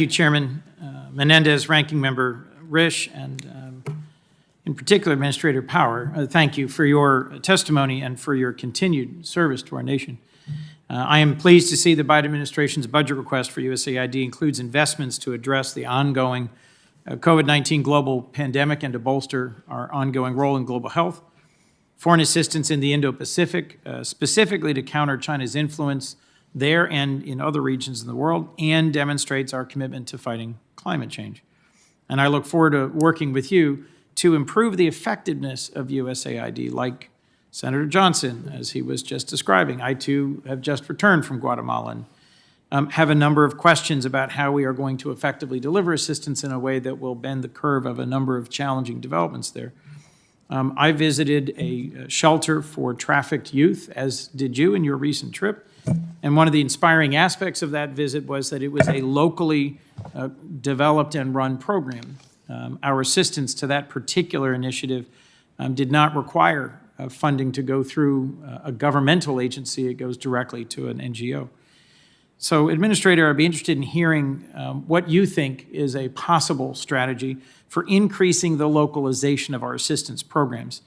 you, Chairman Menendez, Ranking Member Risch, and in particular, Administrator Power. Thank you for your testimony and for your continued service to our nation. I am pleased to see the Biden administration's budget request for USAID includes investments to address the ongoing COVID-19 global pandemic and to bolster our ongoing role in global health, foreign assistance in the Indo-Pacific, specifically to counter China's influence there and in other regions in the world, and demonstrates our commitment to fighting climate change. And I look forward to working with you to improve the effectiveness of USAID, like Senator Johnson, as he was just describing. I, too, have just returned from Guatemala and have a number of questions about how we are going to effectively deliver assistance in a way that will bend the curve of a number of challenging developments there. I visited a shelter for trafficked youth, as did you in your recent trip. And one of the inspiring aspects of that visit was that it was a locally developed and run program. Our assistance to that particular initiative did not require funding to go through a governmental agency. It goes directly to an NGO. So, Administrator, I'd be interested in hearing what you think is a possible strategy for increasing the localization of our assistance programs,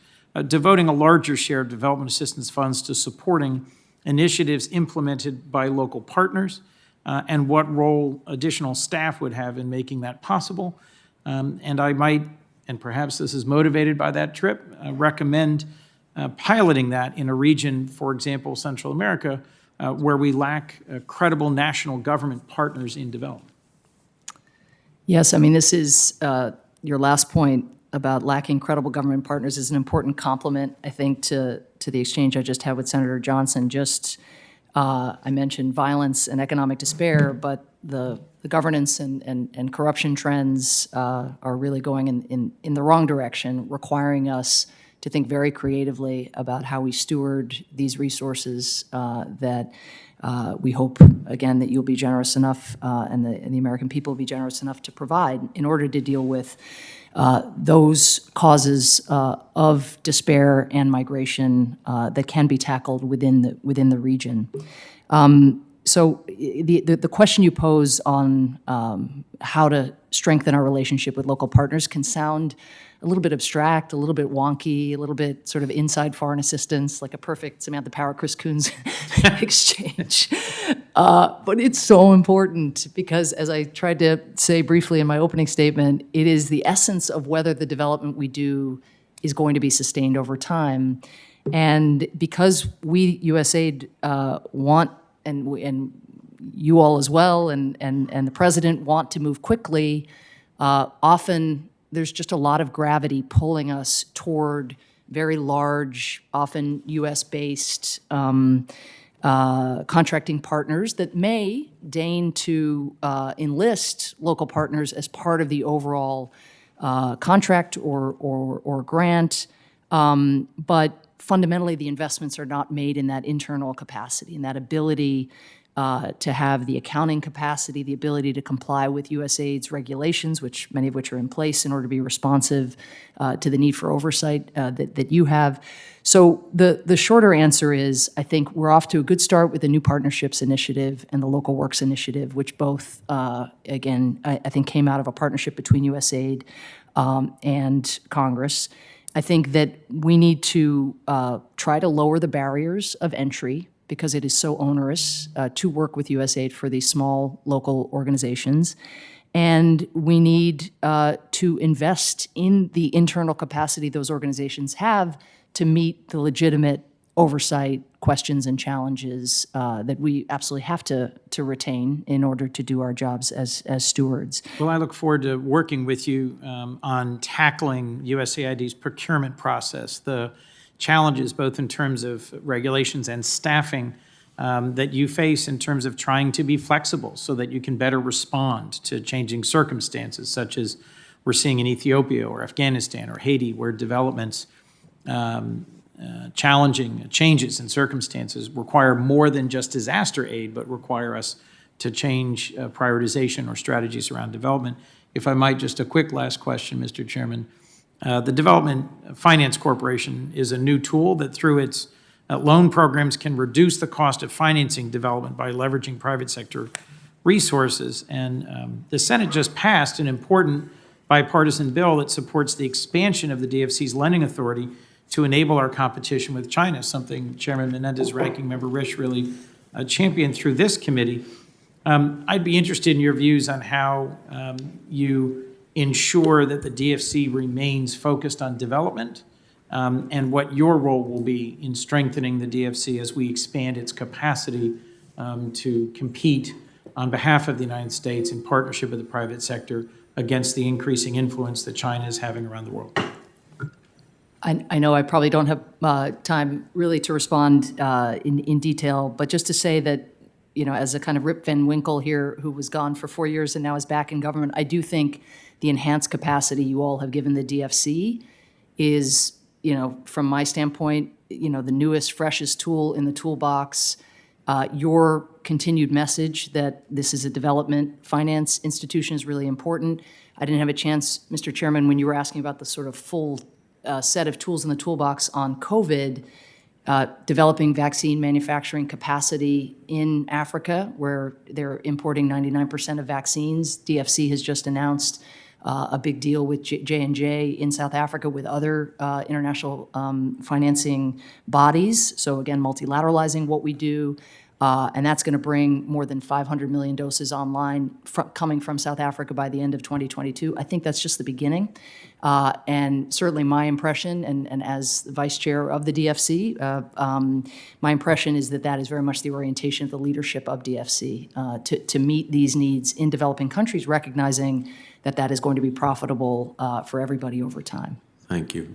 devoting a larger share of development assistance funds to supporting initiatives implemented by local partners, and what role additional staff would have in making that possible. And I might, and perhaps this is motivated by that trip, recommend piloting that in a region, for example, Central America, where we lack credible national government partners in development. Yes, I mean, this is your last point about lacking credible government partners is an important complement, I think, to the exchange I just had with Senator Johnson. I mentioned violence and economic despair, but the governance and corruption trends are really going in the wrong direction, requiring us to think very creatively about how we steward these resources that we hope, again, that you'll be generous enough and the American people will be generous enough to provide in order to deal with those causes of despair and migration that can be tackled within the region. So the question you pose on how to strengthen our relationship with local partners can sound a little bit abstract, a little bit wonky, a little bit sort of inside foreign assistance, like a perfect Samantha Power, Chris Coons exchange. But it's so important because, as I tried to say briefly in my opening statement, it is the essence of whether the development we do is going to be sustained over time. And because we, USAID, want, and you all as well, and the president want to move quickly, often there's just a lot of gravity pulling us toward very large, often US-based contracting partners that may deign to enlist local partners as part of the overall contract or grant, but fundamentally the investments are not made in that internal capacity, in that ability to have the accounting capacity, the ability to comply with USAID's regulations, which many of which are in place in order to be responsive to the need for oversight that you have. So the shorter answer is, I think we're off to a good start with the New Partnerships Initiative and the Local Works Initiative, which both, again, I think came out of a partnership between USAID and Congress. I think that we need to try to lower the barriers of entry because it is so onerous to work with USAID for these small local organizations. And we need to invest in the internal capacity those organizations have to meet the legitimate oversight questions and challenges that we absolutely have to retain in order to do our jobs as stewards. Well, I look forward to working with you on tackling USAID's procurement process, the challenges both in terms of regulations and staffing that you face in terms of trying to be flexible so that you can better respond to changing circumstances, such as we're seeing in Ethiopia or Afghanistan or Haiti, where developments challenging changes in circumstances require more than just disaster aid, but require us to change prioritization or strategies around development. If I might, just a quick last question, Mr. Chairman. The Development Finance Corporation is a new tool that through its loan programs can reduce the cost of financing development by leveraging private sector resources. And the Senate just passed an important bipartisan bill that supports the expansion of the DFC's lending authority to enable our competition with China, something Chairman Menendez, Ranking Member Risch really championed through this committee. I'd be interested in your views on how you ensure that the DFC remains focused on development, and what your role will be in strengthening the DFC as we expand its capacity to compete on behalf of the United States in partnership with the private sector against the increasing influence that China is having around the world. I know I probably don't have time really to respond in detail, but just to say that, you know, as a kind of Rip Van Winkle here who was gone for 4 years and now is back in government, I do think the enhanced capacity you all have given the DFC is, you know, from my standpoint, you know, the newest, freshest tool in the toolbox. Your continued message that this is a development finance institution is really important. I didn't have a chance, Mr. Chairman, when you were asking about the sort of full set of tools in the toolbox on COVID, developing vaccine manufacturing capacity in Africa, where they're importing 99% of vaccines. DFC has just announced a big deal with J&J in South Africa with other international financing bodies. So again, multilateralizing what we do. And that's going to bring more than 500 million doses online coming from South Africa by the end of 2022. I think that's just the beginning. And certainly my impression, and as the vice chair of the DFC, my impression is that that is very much the orientation of the leadership of DFC, to meet these needs in developing countries, recognizing that that is going to be profitable for everybody over time. Thank you.